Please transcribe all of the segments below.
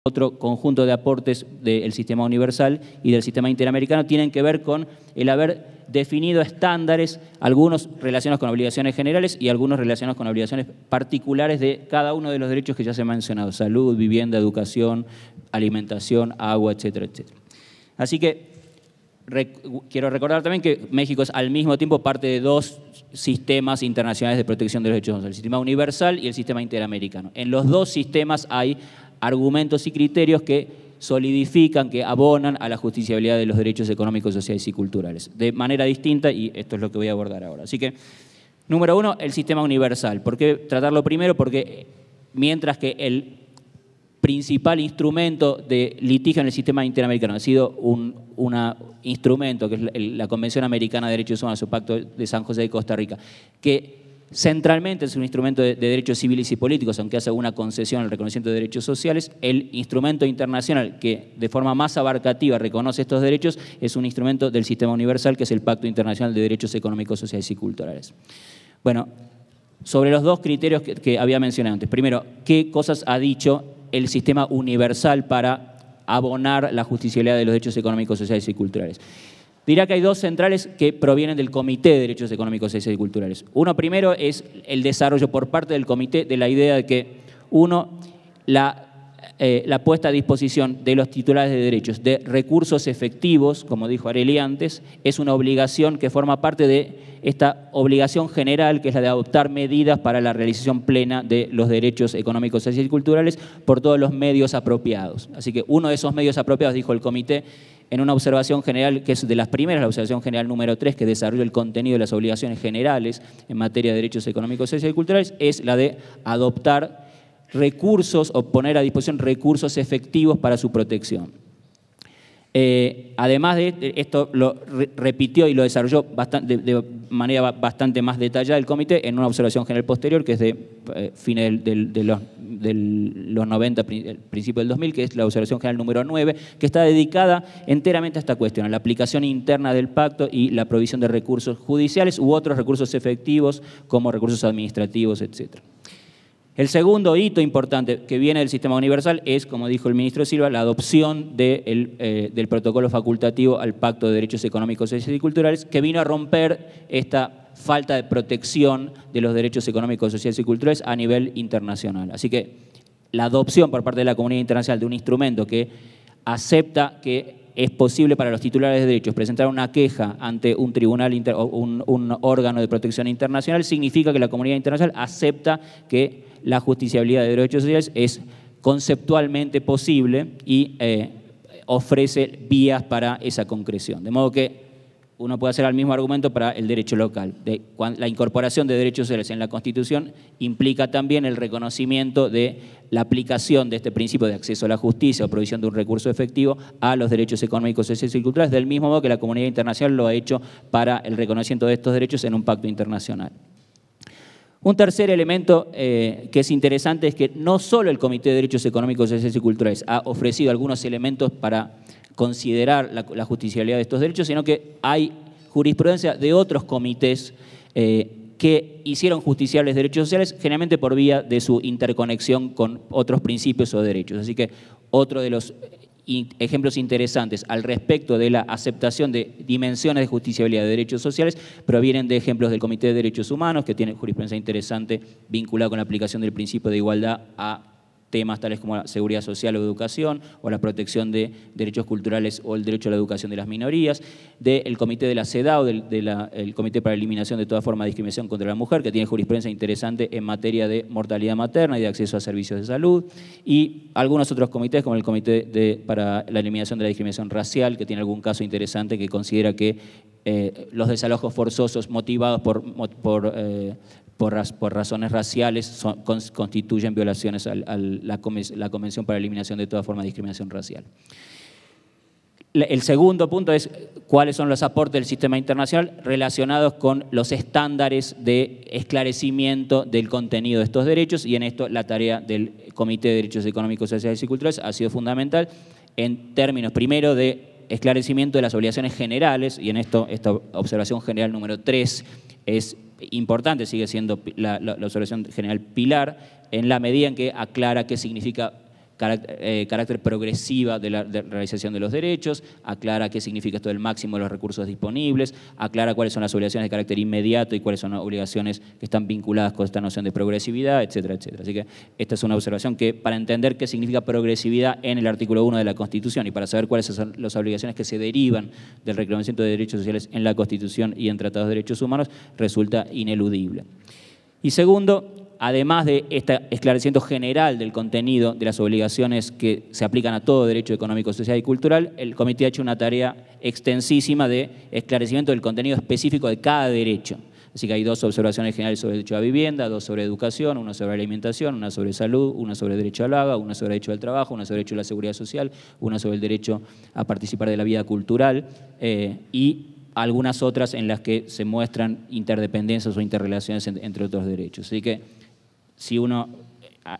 otro conjunto de aportes del sistema universal y del sistema interamericano tienen que ver con el haber definido estándares, algunos relacionados con obligaciones generales y algunos relacionados con obligaciones particulares de cada uno de los derechos que ya se han mencionado: salud, vivienda, educación, alimentación, agua, etcétera, etcétera. Así que quiero recordar también que México es al mismo tiempo parte de dos sistemas internacionales de protección de los derechos humanos: el sistema universal y el sistema interamericano. En los dos sistemas hay argumentos y criterios que solidifican, que abonan a la justiciabilidad de los derechos económicos, sociales y culturales, de manera distinta, y esto es lo que voy a abordar ahora. Así que, número uno, el sistema universal. ¿Por qué tratarlo primero? Porque mientras que el principal instrumento de litigio en el sistema interamericano ha sido un instrumento, que es la Convención Americana de Derechos Humanos, el Pacto de San José de Costa Rica, que centralmente es un instrumento de derechos civiles y políticos, aunque hace una concesión al reconocimiento de derechos sociales. El instrumento internacional que de forma más abarcativa reconoce estos derechos es un instrumento del sistema universal, que es el Pacto Internacional de Derechos Económicos, Sociales y Culturales. Bueno, sobre los dos criterios que había mencionado antes. Primero, ¿qué cosas ha dicho el sistema universal para abonar la justiciabilidad de los derechos económicos, sociales y culturales? Dirá que hay dos centrales que provienen del Comité de Derechos Económicos, Sociales y Culturales. Uno primero es el desarrollo por parte del Comité de la idea de que, uno, la puesta a disposición de los titulares de derechos de recursos efectivos, como dijo Arely antes, es una obligación que forma parte de esta obligación general, que es la de adoptar medidas para la realización plena de los derechos económicos, sociales y culturales por todos los medios apropiados. Así que uno de esos medios apropiados, dijo el Comité, en una observación general, que es de las primeras, la observación general número 3, que desarrolla el contenido de las obligaciones generales en materia de derechos económicos, sociales y culturales, es la de adoptar recursos o poner a disposición recursos efectivos para su protección. Además de esto, lo repitió y lo desarrolló de manera bastante más detallada el Comité en una observación general posterior, que es de fines de los 90, principio del 2000, que es la observación general número 9, que está dedicada enteramente a esta cuestión, a la aplicación interna del pacto y la provisión de recursos judiciales u otros recursos efectivos como recursos administrativos, etcétera. El segundo hito importante que viene del sistema universal es, como dijo el ministro Silva, la adopción del protocolo facultativo al Pacto de Derechos Económicos, Sociales y Culturales, que vino a romper esta falta de protección de los derechos económicos, sociales y culturales a nivel internacional. Así que la adopción por parte de la comunidad internacional de un instrumento que acepta que es posible para los titulares de derechos presentar una queja ante un tribunal o un órgano de protección internacional significa que la comunidad internacional acepta que la justiciabilidad de derechos sociales es conceptualmente posible y ofrece vías para esa concreción. De modo que uno puede hacer el mismo argumento para el derecho local. La incorporación de derechos sociales en la Constitución implica también el reconocimiento de la aplicación de este principio de acceso a la justicia o provisión de un recurso efectivo a los derechos económicos, sociales y culturales, del mismo modo que la comunidad internacional lo ha hecho para el reconocimiento de estos derechos en un pacto internacional. Un tercer elemento que es interesante es que no solo el Comité de Derechos Económicos, Sociales y Culturales ha ofrecido algunos elementos para considerar la justiciabilidad de estos derechos, sino que hay jurisprudencia de otros comités que hicieron justiciables derechos sociales, generalmente por vía de su interconexión con otros principios o derechos. Así que otro de los ejemplos interesantes al respecto de la aceptación de dimensiones de justiciabilidad de derechos sociales provienen de ejemplos del Comité de Derechos Humanos, que tiene jurisprudencia interesante vinculada con la aplicación del principio de igualdad a temas tales como la seguridad social o educación, o la protección de derechos culturales o el derecho a la educación de las minorías, del Comité de la CEDAW, el Comité para la Eliminación de toda forma de discriminación contra la mujer, que tiene jurisprudencia interesante en materia de mortalidad materna y de acceso a servicios de salud, y algunos otros comités, como el Comité para la Eliminación de la Discriminación Racial, que tiene algún caso interesante que considera que los desalojos forzosos motivados por razones raciales constituyen violaciones a la Convención para la Eliminación de toda forma de discriminación racial. El segundo punto es cuáles son los aportes del sistema internacional relacionados con los estándares de esclarecimiento del contenido de estos derechos, y en esto la tarea del Comité de Derechos Económicos, Sociales y Culturales ha sido fundamental en términos primero de esclarecimiento de las obligaciones generales, y en esto esta observación general número 3 es importante, sigue siendo la observación general pilar, en la medida en que aclara qué significa carácter progresiva de la realización de los derechos, aclara qué significa esto del máximo de los recursos disponibles, aclara cuáles son las obligaciones de carácter inmediato y cuáles son las obligaciones que están vinculadas con esta noción de progresividad, etcétera, etcétera. Así que esta es una observación que, para entender qué significa progresividad en el artículo 1 de la Constitución y para saber cuáles son las obligaciones que se derivan del reconocimiento de derechos sociales en la Constitución y en tratados de derechos humanos, resulta ineludible. Y segundo, además de este esclarecimiento general del contenido de las obligaciones que se aplican a todo derecho económico, social y cultural, el comité ha hecho una tarea extensísima de esclarecimiento del contenido específico de cada derecho. Así que hay 2 observaciones generales sobre el derecho a vivienda, 2 sobre educación, una sobre alimentación, una sobre salud, una sobre derecho al agua, una sobre derecho al trabajo, una sobre derecho a la seguridad social, una sobre el derecho a participar de la vida cultural y algunas otras en las que se muestran interdependencias o interrelaciones entre otros derechos. Así que si uno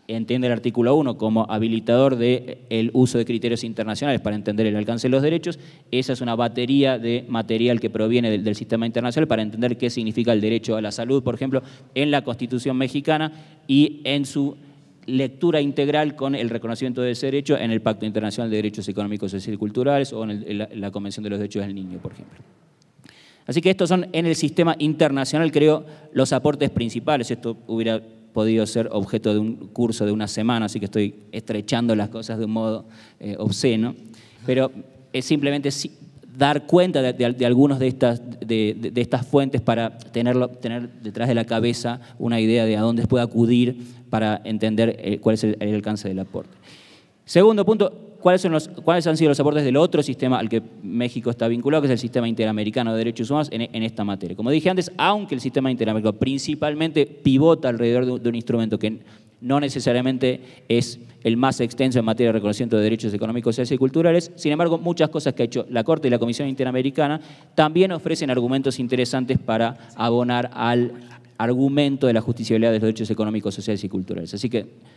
entiende el artículo 1 como habilitador del uso de criterios internacionales para entender el alcance de los derechos, esa es una batería de material que proviene del sistema internacional para entender qué significa el derecho a la salud, por ejemplo, en la Constitución mexicana y en su lectura integral con el reconocimiento de ese derecho en el Pacto Internacional de Derechos Económicos, Sociales y Culturales o en la Convención de los Derechos del Niño, por ejemplo. Así que estos son, en el sistema internacional, creo, los aportes principales. Esto hubiera podido ser objeto de un curso de una semana, así que estoy estrechando las cosas de un modo obsceno, pero es simplemente dar cuenta de algunas de estas fuentes para tener detrás de la cabeza una idea de a dónde puede acudir para entender cuál es el alcance del aporte. Segundo punto, ¿cuáles han sido los aportes del otro sistema al que México está vinculado, que es el sistema interamericano de derechos humanos en esta materia? Como dije antes, aunque el sistema interamericano principalmente pivota alrededor de un instrumento que no necesariamente es el más extenso en materia de reconocimiento de derechos económicos, sociales y culturales, sin embargo, muchas cosas que ha hecho la Corte y la Comisión Interamericana también ofrecen argumentos interesantes para abonar al argumento de la justiciabilidad de los derechos económicos, sociales y culturales. Así que,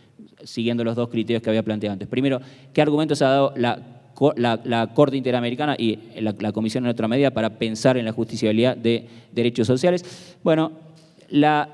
siguiendo los 2 criterios que había planteado antes. Primero, ¿qué argumentos ha dado la Corte Interamericana y la Comisión en otra medida para pensar en la justiciabilidad de derechos sociales? Bueno, la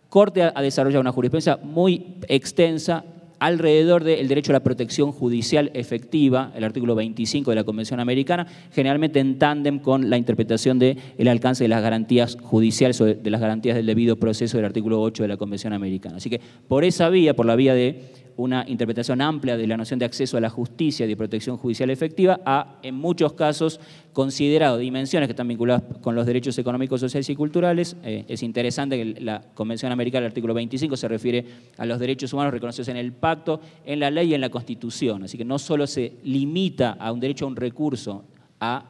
Corte ha desarrollado una jurisprudencia muy extensa alrededor del derecho a la protección judicial efectiva, el artículo 25 de la Convención Americana, generalmente en tándem con la interpretación del alcance de las garantías judiciales o de las garantías del debido proceso del artículo 8 de la Convención Americana. Así que por esa vía, por la vía de una interpretación amplia de la noción de acceso a la justicia y de protección judicial efectiva, ha en muchos casos considerado dimensiones que están vinculadas con los derechos económicos, sociales y culturales. Es interesante que la Convención Americana, el artículo 25, se refiere a los derechos humanos reconocidos en el pacto, en la ley y en la Constitución. Así que no solo se limita a un derecho a un recurso, a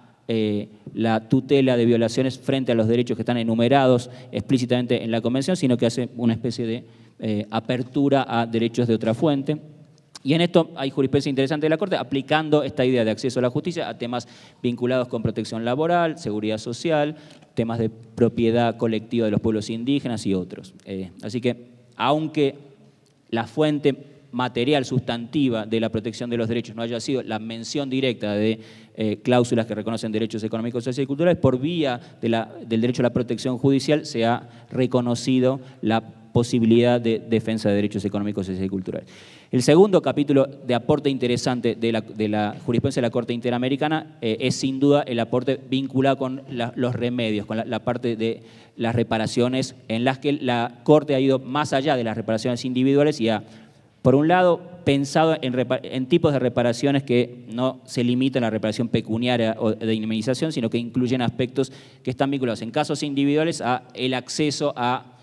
la tutela de violaciones frente a los derechos que están enumerados explícitamente en la Convención, sino que hace una especie de apertura a derechos de otra fuente. Y en esto hay jurisprudencia interesante de la Corte aplicando esta idea de acceso a la justicia a temas vinculados con protección laboral, seguridad social, temas de propiedad colectiva de los pueblos indígenas y otros. Así que, aunque la fuente material sustantiva de la protección de los derechos no haya sido la mención directa de cláusulas que reconocen derechos económicos, sociales y culturales, por vía del derecho a la protección judicial se ha reconocido la posibilidad de defensa de derechos económicos, sociales y culturales. El segundo capítulo de aporte interesante de la jurisprudencia de la Corte Interamericana es sin duda el aporte vinculado con los remedios, con la parte de las reparaciones, en las que la Corte ha ido más allá de las reparaciones individuales y ha, por un lado, pensado en tipos de reparaciones que no se limitan a la reparación pecuniaria o de indemnización, sino que incluyen aspectos que están vinculados en casos individuales a el acceso a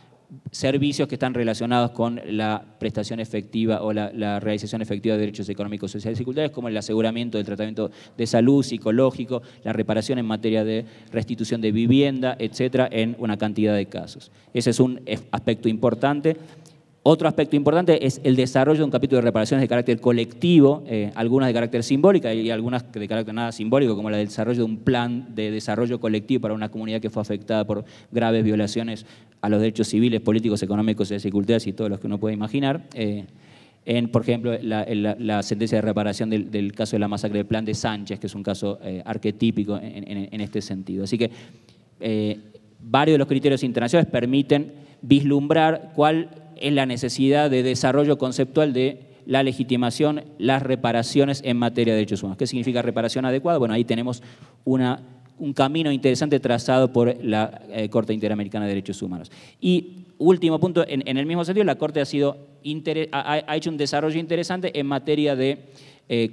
servicios que están relacionados con la prestación efectiva o la realización efectiva de derechos económicos, sociales y culturales, como el aseguramiento del tratamiento de salud, psicológico, la reparación en materia de restitución de vivienda, etcétera, en una cantidad de casos. Ese es un aspecto importante. Otro aspecto importante es el desarrollo de un capítulo de reparaciones de carácter colectivo, algunas de carácter simbólico y algunas de carácter nada simbólico, como la del desarrollo de un plan de desarrollo colectivo para una comunidad que fue afectada por graves violaciones a los derechos civiles, políticos, económicos, sociales y culturales y todos los que uno puede imaginar. Por ejemplo, la sentencia de reparación del caso de la masacre del Plan de Sánchez, que es un caso arquetípico en este sentido. Así que varios de los criterios internacionales permiten vislumbrar cuál es la necesidad de desarrollo conceptual de la legitimación, las reparaciones en materia de derechos humanos. ¿Qué significa reparación adecuada? Bueno, ahí tenemos un camino interesante trazado por la Corte Interamericana de Derechos Humanos. Y último punto, en el mismo sentido, la Corte ha hecho un desarrollo interesante en materia de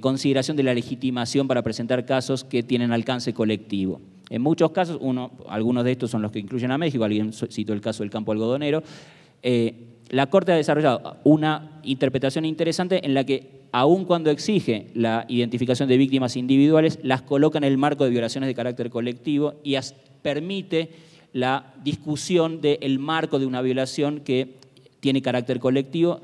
consideración de la legitimación para presentar casos que tienen alcance colectivo. En muchos casos, algunos de estos son los que incluyen a México, alguien citó el caso del campo algodonero, la Corte ha desarrollado una interpretación interesante en la que, aun cuando exige la identificación de víctimas individuales, las coloca en el marco de violaciones de carácter colectivo y permite la discusión del marco de una violación que tiene carácter colectivo,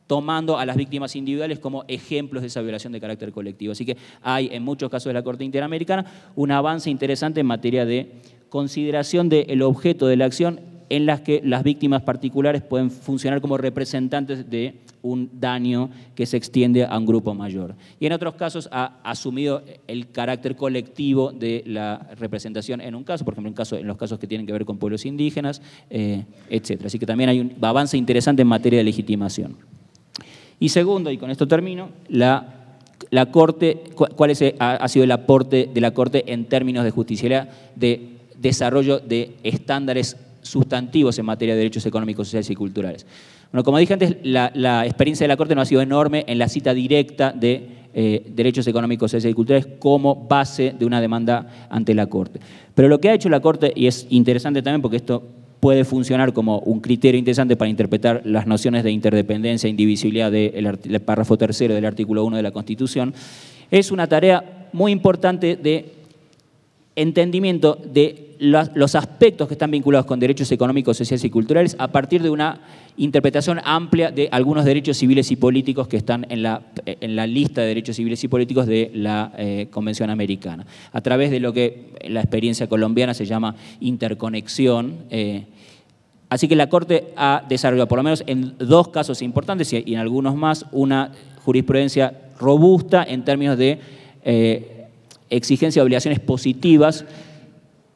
tomando a las víctimas individuales como ejemplos de esa violación de carácter colectivo. Así que hay, en muchos casos de la Corte Interamericana, un avance interesante en materia de consideración del objeto de la acción, en las que las víctimas particulares pueden funcionar como representantes de un daño que se extiende a un grupo mayor. Y en otros casos ha asumido el carácter colectivo de la representación en un caso, por ejemplo, en los casos que tienen que ver con pueblos indígenas, etc. Así que también hay un avance interesante en materia de legitimación. Y segundo, y con esto termino, la Corte, ¿cuál ha sido el aporte de la Corte en términos de justicialidad, de desarrollo de estándares sustantivos en materia de derechos económicos, sociales y culturales? Bueno, como dije antes, la experiencia de la Corte no ha sido enorme en la cita directa de derechos económicos, sociales y culturales como base de una demanda ante la Corte. Pero lo que ha hecho la Corte, y es interesante también porque esto puede funcionar como un criterio interesante para interpretar las nociones de interdependencia e indivisibilidad del párrafo tercero del artículo 1 de la Constitución, es una tarea muy importante de entendimiento de los aspectos que están vinculados con derechos económicos, sociales y culturales a partir de una interpretación amplia de algunos derechos civiles y políticos que están en la lista de derechos civiles y políticos de la Convención Americana, a través de lo que en la experiencia colombiana se llama interconexión. Así que la Corte ha desarrollado, por lo menos en dos casos importantes y en algunos más, una jurisprudencia robusta en términos de exigencia de obligaciones positivas.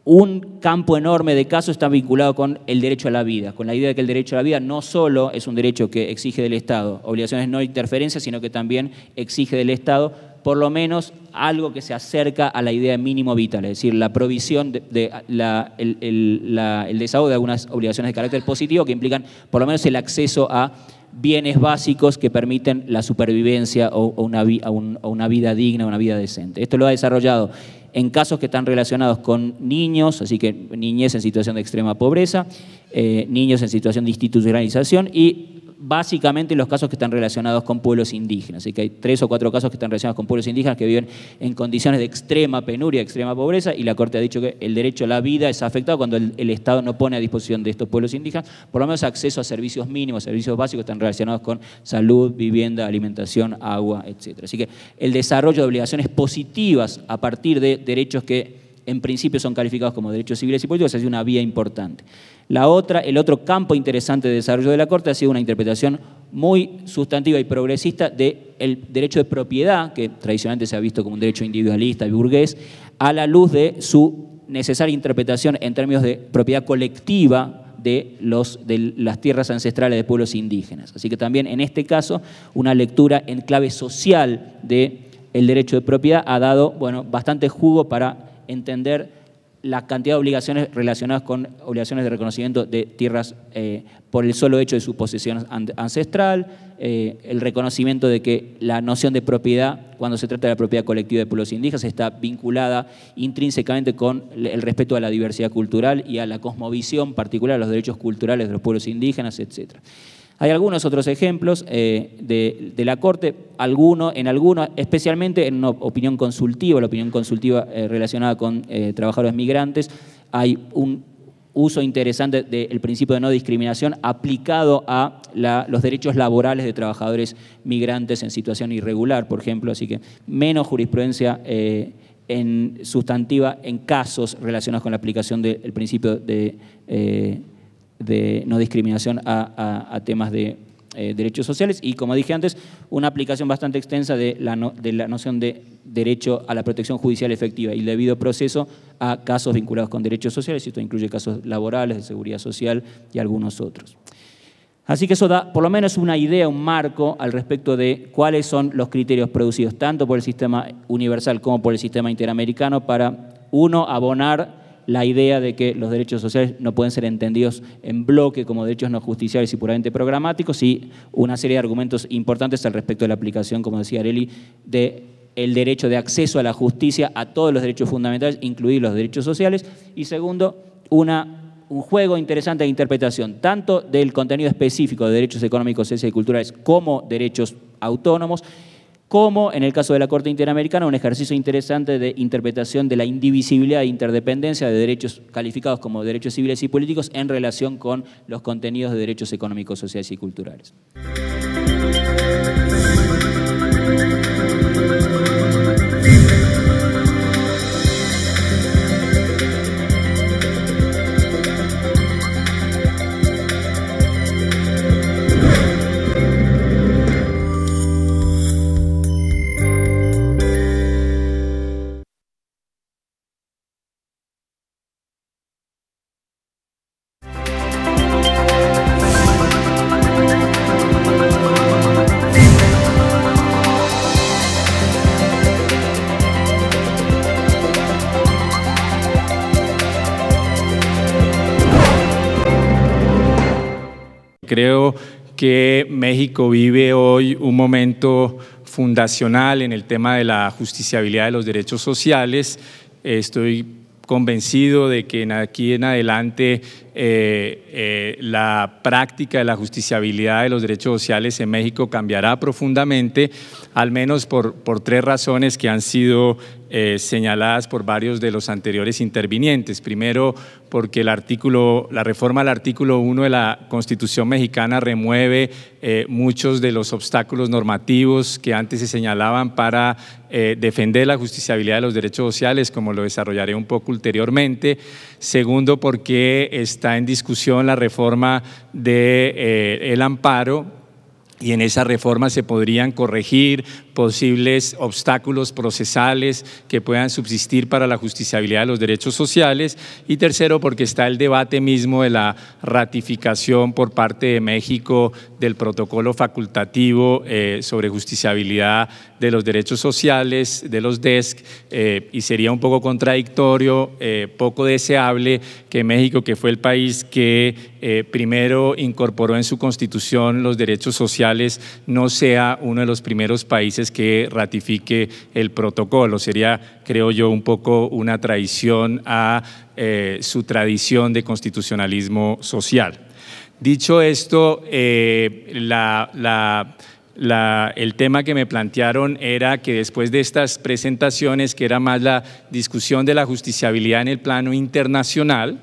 Un campo enorme de casos está vinculado con el derecho a la vida, con la idea de que el derecho a la vida no solo es un derecho que exige del Estado obligaciones no de interferencia, sino que también exige del Estado por lo menos algo que se acerca a la idea de mínimo vital, es decir, la provisión el desahogo de algunas obligaciones de carácter positivo que implican por lo menos el acceso a bienes básicos que permiten la supervivencia o una vida digna, una vida decente. Esto lo ha desarrollado en casos que están relacionados con niños, así que niñez en situación de extrema pobreza, niños en situación de institucionalización y básicamente los casos que están relacionados con pueblos indígenas. Así que hay 3 o 4 casos que están relacionados con pueblos indígenas que viven en condiciones de extrema penuria, de extrema pobreza, y la Corte ha dicho que el derecho a la vida es afectado cuando el Estado no pone a disposición de estos pueblos indígenas, por lo menos acceso a servicios mínimos, servicios básicos que están relacionados con salud, vivienda, alimentación, agua, etc. Así que el desarrollo de obligaciones positivas a partir de derechos que en principio son calificados como derechos civiles y políticos, ha sido una vía importante. El otro campo interesante de desarrollo de la Corte ha sido una interpretación muy sustantiva y progresista del derecho de propiedad, que tradicionalmente se ha visto como un derecho individualista y burgués, a la luz de su necesaria interpretación en términos de propiedad colectiva de las tierras ancestrales de pueblos indígenas. Así que también en este caso una lectura en clave social del derecho de propiedad ha dado bastante jugo para entender la cantidad de obligaciones relacionadas con obligaciones de reconocimiento de tierras por el solo hecho de su posesión ancestral, el reconocimiento de que la noción de propiedad, cuando se trata de la propiedad colectiva de pueblos indígenas, está vinculada intrínsecamente con el respeto a la diversidad cultural y a la cosmovisión particular, a los derechos culturales de los pueblos indígenas, etc. Hay algunos otros ejemplos de la Corte, especialmente en una opinión consultiva, la opinión consultiva relacionada con trabajadores migrantes, hay un uso interesante del principio de no discriminación aplicado a los derechos laborales de trabajadores migrantes en situación irregular, por ejemplo, así que menos jurisprudencia sustantiva en casos relacionados con la aplicación del principio de no discriminación a temas de derechos sociales y, como dije antes, una aplicación bastante extensa de la noción de derecho a la protección judicial efectiva y el debido proceso a casos vinculados con derechos sociales, y esto incluye casos laborales, de seguridad social y algunos otros. Así que eso da por lo menos una idea, un marco al respecto de cuáles son los criterios producidos tanto por el sistema universal como por el sistema interamericano para, uno, abonar la idea de que los derechos sociales no pueden ser entendidos en bloque como derechos no justiciables y puramente programáticos, y una serie de argumentos importantes al respecto de la aplicación, como decía Arely, del derecho de acceso a la justicia a todos los derechos fundamentales, incluidos los derechos sociales, y segundo, un juego interesante de interpretación, tanto del contenido específico de derechos económicos, sociales y culturales como derechos autónomos, como en el caso de la Corte Interamericana, un ejercicio interesante de interpretación de la indivisibilidad e interdependencia de derechos calificados como derechos civiles y políticos en relación con los contenidos de derechos económicos, sociales y culturales. Creo que México vive hoy un momento fundacional en el tema de la justiciabilidad de los derechos sociales. Estoy convencido de que aquí en adelante la práctica de la justiciabilidad de los derechos sociales en México cambiará profundamente, al menos por tres razones que han sido señaladas por varios de los anteriores intervinientes. Primero, porque la reforma al artículo 1 de la Constitución mexicana remueve muchos de los obstáculos normativos que antes se señalaban para defender la justiciabilidad de los derechos sociales, como lo desarrollaré un poco ulteriormente. Segundo, porque está en discusión la reforma del amparo, y en esa reforma se podrían corregir posibles obstáculos procesales que puedan subsistir para la justiciabilidad de los derechos sociales. Y tercero, porque está el debate mismo de la ratificación por parte de México del protocolo facultativo sobre justiciabilidad de los derechos sociales, de los DESC, y sería un poco contradictorio, poco deseable que México, que fue el país que primero incorporó en su constitución los derechos sociales, no sea uno de los primeros países que ratifique el protocolo. Sería, creo yo, un poco una traición a su tradición de constitucionalismo social. Dicho esto, el tema que me plantearon era que después de estas presentaciones, que era más la discusión de la justiciabilidad en el plano internacional,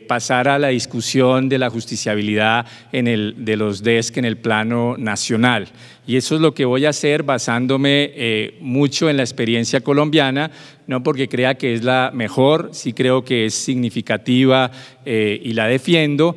pasar a la discusión de la justiciabilidad de los DESC en el plano nacional. Y eso es lo que voy a hacer basándome mucho en la experiencia colombiana, no porque crea que es la mejor, sí creo que es significativa y la defiendo,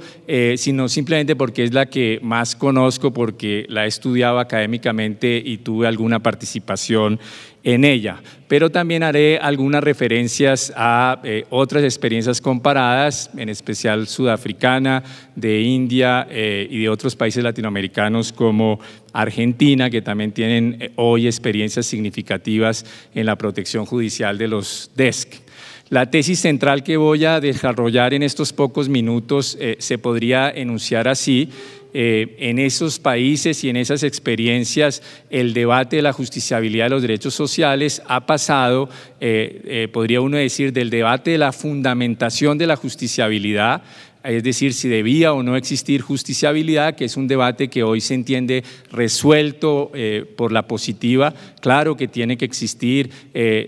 sino simplemente porque es la que más conozco, porque la he estudiado académicamente y tuve alguna participación en ella. Pero también haré algunas referencias a otras experiencias comparadas, en especial sudafricana, de India y de otros países latinoamericanos como Argentina, que también tienen hoy experiencias significativas en la protección judicial de los DESC. La tesis central que voy a desarrollar en estos pocos minutos se podría enunciar así. En esos países y en esas experiencias, el debate de la justiciabilidad de los derechos sociales ha pasado, podría uno decir, del debate de la fundamentación de la justiciabilidad, es decir, si debía o no existir justiciabilidad, que es un debate que hoy se entiende resuelto por la positiva. Claro que tiene que existir,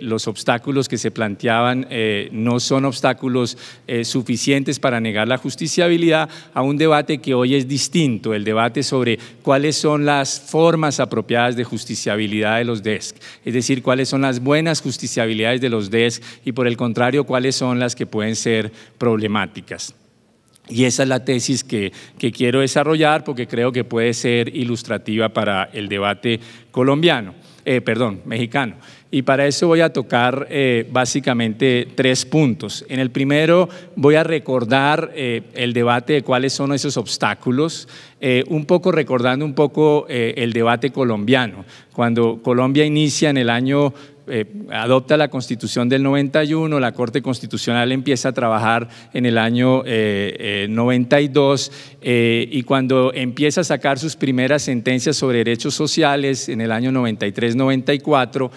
los obstáculos que se planteaban no son obstáculos suficientes para negar la justiciabilidad, a un debate que hoy es distinto, el debate sobre cuáles son las formas apropiadas de justiciabilidad de los DESC, es decir, cuáles son las buenas justiciabilidades de los DESC y, por el contrario, cuáles son las que pueden ser problemáticas. Y esa es la tesis que quiero desarrollar porque creo que puede ser ilustrativa para el debate colombiano. mexicano. Y para eso voy a tocar básicamente 3 puntos. En el primero voy a recordar el debate de cuáles son esos obstáculos, recordando un poco el debate colombiano. Cuando Colombia inicia en el año adopta la Constitución del 91, la Corte Constitucional empieza a trabajar en el año 92 y cuando empieza a sacar sus primeras sentencias sobre derechos sociales en el año 93-94,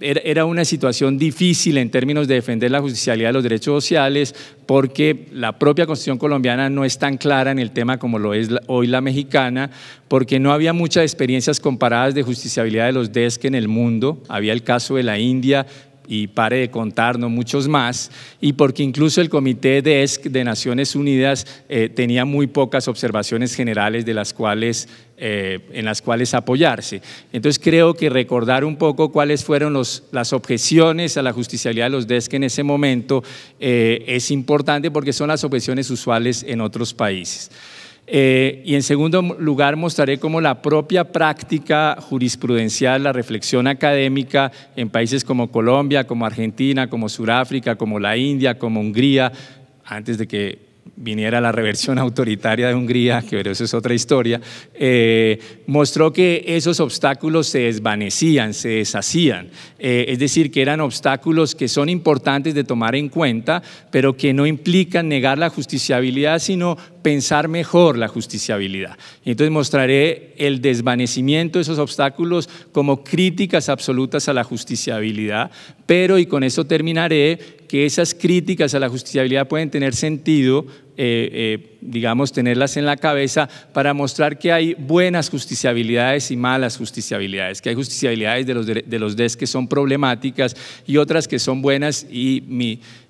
era una situación difícil en términos de defender la justiciabilidad de los derechos sociales porque la propia Constitución colombiana no es tan clara en el tema como lo es hoy la mexicana, porque no había muchas experiencias comparadas de justiciabilidad de los DESC en el mundo. Había el caso de la India y pare de contar, no muchos más, y porque incluso el Comité DESC de Naciones Unidas tenía muy pocas observaciones generales en las cuales apoyarse. Entonces creo que recordar un poco cuáles fueron las objeciones a la justiciabilidad de los DESC en ese momento es importante porque son las objeciones usuales en otros países. Y en segundo lugar mostraré cómo la propia práctica jurisprudencial, la reflexión académica en países como Colombia, como Argentina, como Sudáfrica, como la India, como Hungría, antes de que viniera la reversión autoritaria de Hungría, que eso es otra historia, mostró que esos obstáculos se desvanecían, se deshacían, es decir, que eran obstáculos que son importantes de tomar en cuenta, pero que no implican negar la justiciabilidad, sino pensar mejor la justiciabilidad. Y entonces mostraré el desvanecimiento de esos obstáculos como críticas absolutas a la justiciabilidad, pero, y con eso terminaré, que esas críticas a la justiciabilidad pueden tener sentido, digamos, tenerlas en la cabeza para mostrar que hay buenas justiciabilidades y malas justiciabilidades, que hay justiciabilidades de los DESC que son problemáticas y otras que son buenas, y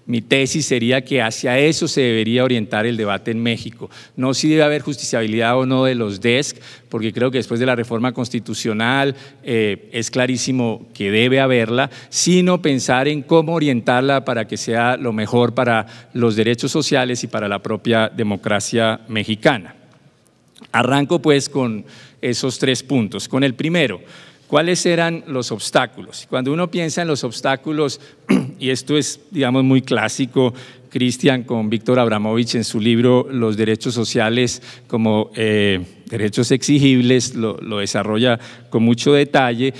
mi tesis sería que hacia eso se debería orientar el debate en México. No si debe haber justiciabilidad o no de los DESC, porque creo que después de la reforma constitucional es clarísimo que debe haberla, sino pensar en cómo orientarla para que sea lo mejor para los derechos sociales y para la propia democracia mexicana. Arranco pues con esos 3 puntos. Con el primero, ¿cuáles eran los obstáculos? Cuando uno piensa en los obstáculos, y esto es, digamos, muy clásico, Cristian con Víctor Abramovich en su libro Los derechos sociales como derechos exigibles, lo desarrolla con mucho detalle,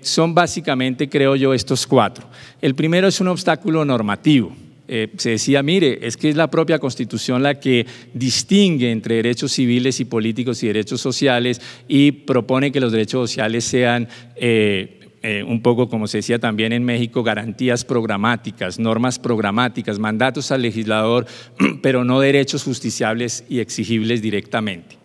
son básicamente, creo yo, estos 4. El primero es un obstáculo normativo. Se decía, mire, es que es la propia Constitución la que distingue entre derechos civiles y políticos y derechos sociales y propone que los derechos sociales sean un poco, como se decía también en México, garantías programáticas, normas programáticas, mandatos al legislador, pero no derechos justiciables y exigibles directamente.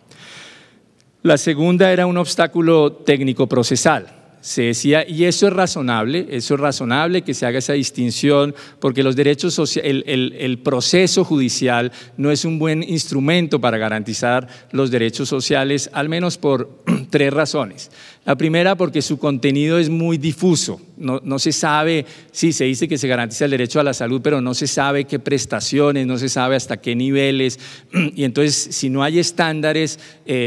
La segunda era un obstáculo técnico-procesal. Se decía, y eso es razonable que se haga esa distinción, porque los derechos sociales, el proceso judicial no es un buen instrumento para garantizar los derechos sociales, al menos por 3 razones. La primera, porque su contenido es muy difuso, no se sabe, sí, se dice que se garantiza el derecho a la salud, pero no se sabe qué prestaciones, no se sabe hasta qué niveles, y entonces si no hay estándares,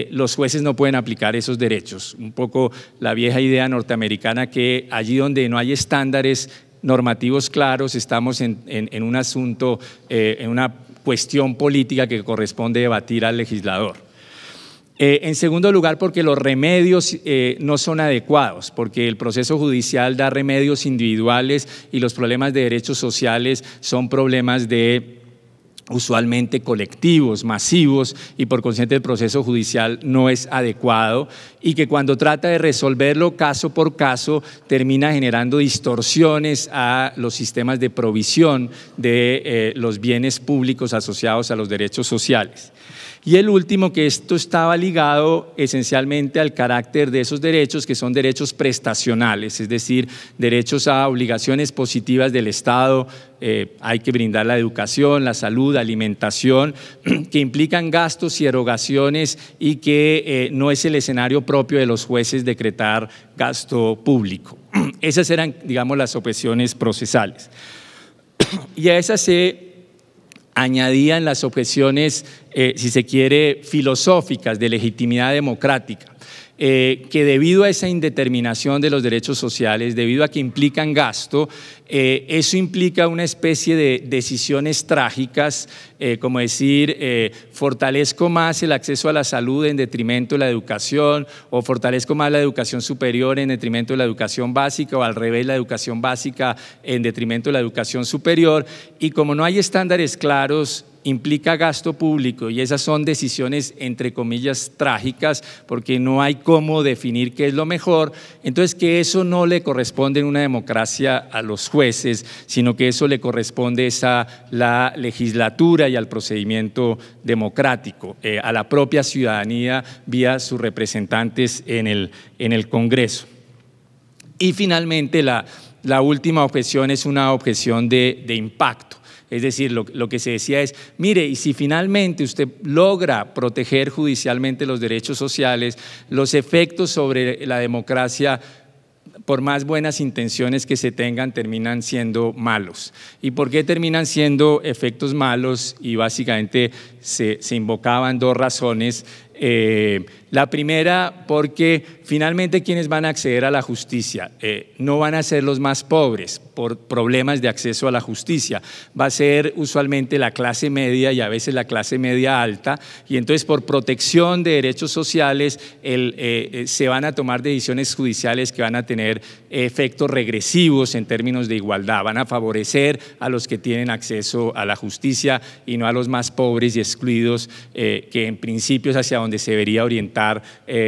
los jueces no pueden aplicar esos derechos. Un poco la vieja idea norteamericana que allí donde no hay estándares normativos claros, estamos en un asunto, en una cuestión política que corresponde debatir al legislador. En segundo lugar, porque los remedios no son adecuados, porque el proceso judicial da remedios individuales y los problemas de derechos sociales son problemas usualmente colectivos, masivos, y por consiguiente el proceso judicial no es adecuado, y que cuando trata de resolverlo caso por caso termina generando distorsiones a los sistemas de provisión de los bienes públicos asociados a los derechos sociales. Y el último, que esto estaba ligado esencialmente al carácter de esos derechos, que son derechos prestacionales, es decir, derechos a obligaciones positivas del Estado. Hay que brindar la educación, la salud, alimentación, que implican gastos y erogaciones y que no es el escenario propio de los jueces decretar gasto público. Esas eran, digamos, las objeciones procesales. Y a esas se añadían las objeciones, si se quiere, filosóficas de legitimidad democrática. que debido a esa indeterminación de los derechos sociales, debido a que implican gasto, eso implica una especie de decisiones trágicas, como decir, fortalezco más el acceso a la salud en detrimento de la educación, o fortalezco más la educación superior en detrimento de la educación básica, o al revés, la educación básica en detrimento de la educación superior, y como no hay estándares claros, implica gasto público, y esas son decisiones entre comillas trágicas porque no hay cómo definir qué es lo mejor. Entonces, que eso no le corresponde en una democracia a los jueces, sino que eso le corresponde a la legislatura y al procedimiento democrático, a la propia ciudadanía vía sus representantes en el Congreso. Y finalmente la última objeción es una objeción de impacto. Es decir, lo que se decía es, mire, y si finalmente usted logra proteger judicialmente los derechos sociales, los efectos sobre la democracia, por más buenas intenciones que se tengan, terminan siendo malos. ¿Y por qué terminan siendo efectos malos? Y básicamente se invocaban dos razones. La primera, porque finalmente quienes van a acceder a la justicia no van a ser los más pobres por problemas de acceso a la justicia, va a ser usualmente la clase media y a veces la clase media alta, y entonces por protección de derechos sociales se van a tomar decisiones judiciales que van a tener efectos regresivos en términos de igualdad, van a favorecer a los que tienen acceso a la justicia y no a los más pobres y excluidos, que en principio es hacia donde se debería orientar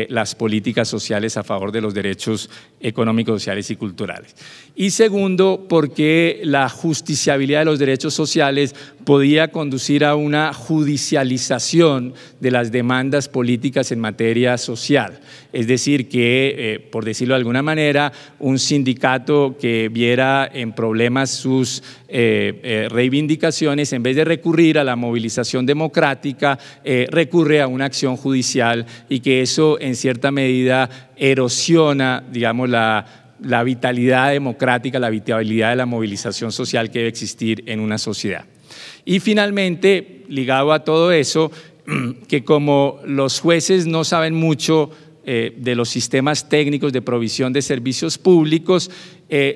las políticas sociales a favor de los derechos económicos, sociales y culturales. Y segundo, porque la justiciabilidad de los derechos sociales podía conducir a una judicialización de las demandas políticas en materia social. Es decir, que, por decirlo de alguna manera, un sindicato que viera en problemas sus reivindicaciones, en vez de recurrir a la movilización democrática, recurre a una acción judicial, y que eso en cierta medida erosiona, digamos, la vitalidad democrática, la vitalidad de la movilización social que debe existir en una sociedad. Y finalmente, ligado a todo eso, que como los jueces no saben mucho de los sistemas técnicos de provisión de servicios públicos,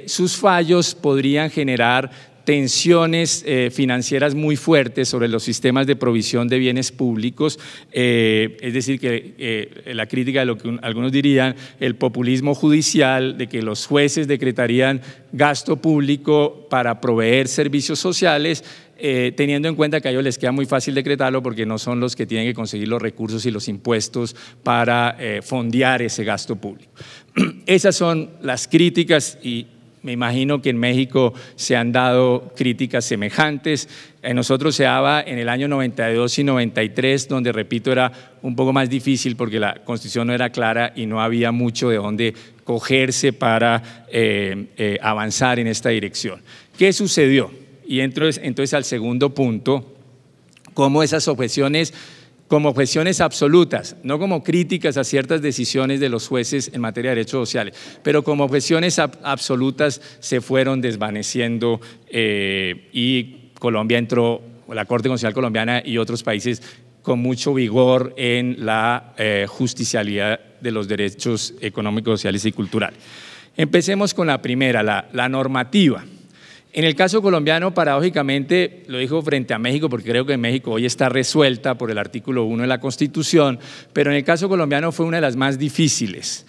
sus fallos podrían generar tensiones financieras muy fuertes sobre los sistemas de provisión de bienes públicos, es decir, que la crítica de lo que algunos dirían el populismo judicial, de que los jueces decretarían gasto público para proveer servicios sociales, teniendo en cuenta que a ellos les queda muy fácil decretarlo porque no son los que tienen que conseguir los recursos y los impuestos para fondear ese gasto público. Esas son las críticas, y me imagino que en México se han dado críticas semejantes. En nosotros se daba en el año 92 y 93, donde, repito, era un poco más difícil porque la Constitución no era clara y no había mucho de dónde cogerse para avanzar en esta dirección. ¿Qué sucedió? Y entonces al segundo punto, cómo esas objeciones, como objeciones absolutas, no como críticas a ciertas decisiones de los jueces en materia de derechos sociales, pero como objeciones absolutas se fueron desvaneciendo, y Colombia entró, la Corte Constitucional colombiana y otros países, con mucho vigor en la justicialidad de los derechos económicos, sociales y culturales. Empecemos con la primera, la normativa. En el caso colombiano, paradójicamente, lo digo frente a México, porque creo que México hoy está resuelta por el artículo 1 de la Constitución, pero en el caso colombiano fue una de las más difíciles,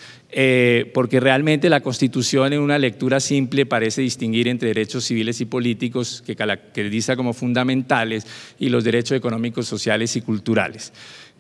porque realmente la Constitución, en una lectura simple, parece distinguir entre derechos civiles y políticos, que caracteriza como fundamentales, y los derechos económicos, sociales y culturales.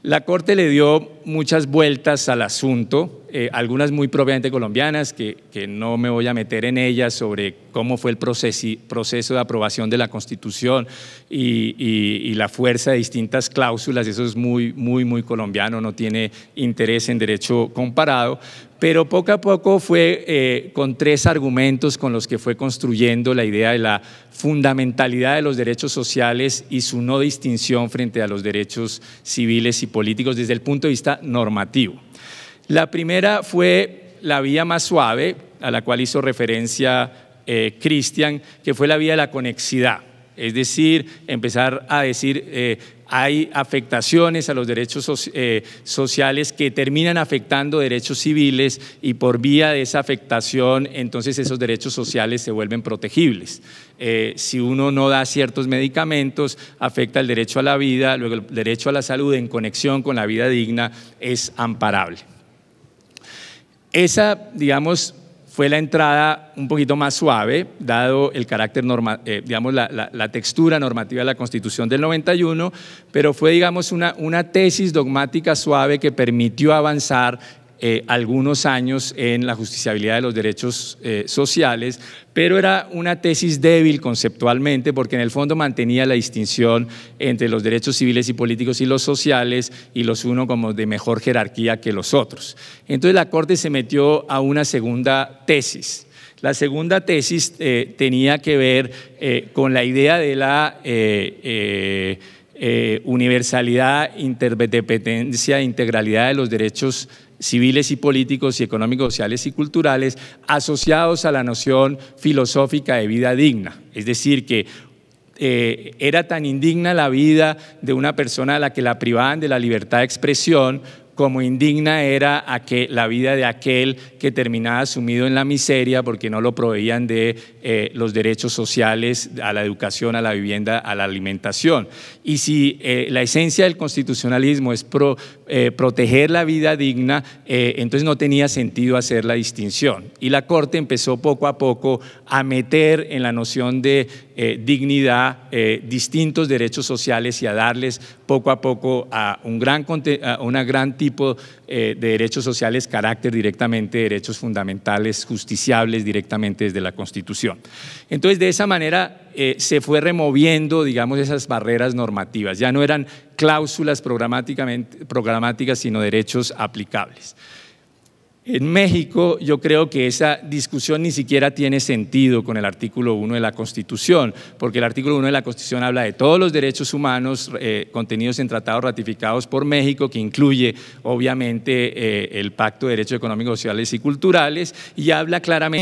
La Corte le dio muchas vueltas al asunto, algunas muy propiamente colombianas, que no me voy a meter en ellas, sobre cómo fue el proceso de aprobación de la Constitución y la fuerza de distintas cláusulas. Eso es muy colombiano, no tiene interés en derecho comparado, pero poco a poco fue con tres argumentos con los que fue construyendo la idea de la fundamentalidad de los derechos sociales y su no distinción frente a los derechos civiles y políticos desde el punto de vista normativo. La primera fue la vía más suave, a la cual hizo referencia Cristian, que fue la vía de la conexidad. es decir, empezar a decir hay afectaciones a los derechos sociales que terminan afectando derechos civiles y por vía de esa afectación entonces esos derechos sociales se vuelven protegibles. Si uno no da ciertos medicamentos, afecta el derecho a la vida, luego el derecho a la salud en conexión con la vida digna es amparable. Esa, digamos, fue la entrada un poquito más suave, dado el carácter, digamos, la textura normativa de la Constitución del 91, pero fue, digamos, una tesis dogmática suave que permitió avanzar algunos años en la justiciabilidad de los derechos sociales, pero era una tesis débil conceptualmente porque en el fondo mantenía la distinción entre los derechos civiles y políticos y los sociales y los unos como de mejor jerarquía que los otros. Entonces la Corte se metió a una segunda tesis. La segunda tesis tenía que ver con la idea de la universalidad, interdependencia e integralidad de los derechos civiles y políticos y económicos, sociales y culturales asociados a la noción filosófica de vida digna. Es decir, que era tan indigna la vida de una persona a la que la privaban de la libertad de expresión como indigna era la vida de aquel que terminaba sumido en la miseria porque no lo proveían de los derechos sociales, a la educación, a la vivienda, a la alimentación. Y si la esencia del constitucionalismo es proteger la vida digna, entonces no tenía sentido hacer la distinción. Y la Corte empezó poco a poco a meter en la noción de dignidad distintos derechos sociales y a darles poco a poco a una gran tipo de derechos sociales carácter directamente de derechos fundamentales justiciables directamente desde la Constitución. Entonces de esa manera se fue removiendo, digamos, esas barreras normativas, ya no eran cláusulas programáticas sino derechos aplicables. En México yo creo que esa discusión ni siquiera tiene sentido con el artículo 1 de la Constitución, porque el artículo 1 de la Constitución habla de todos los derechos humanos contenidos en tratados ratificados por México, que incluye obviamente el Pacto de Derechos Económicos, Sociales y Culturales, y habla claramente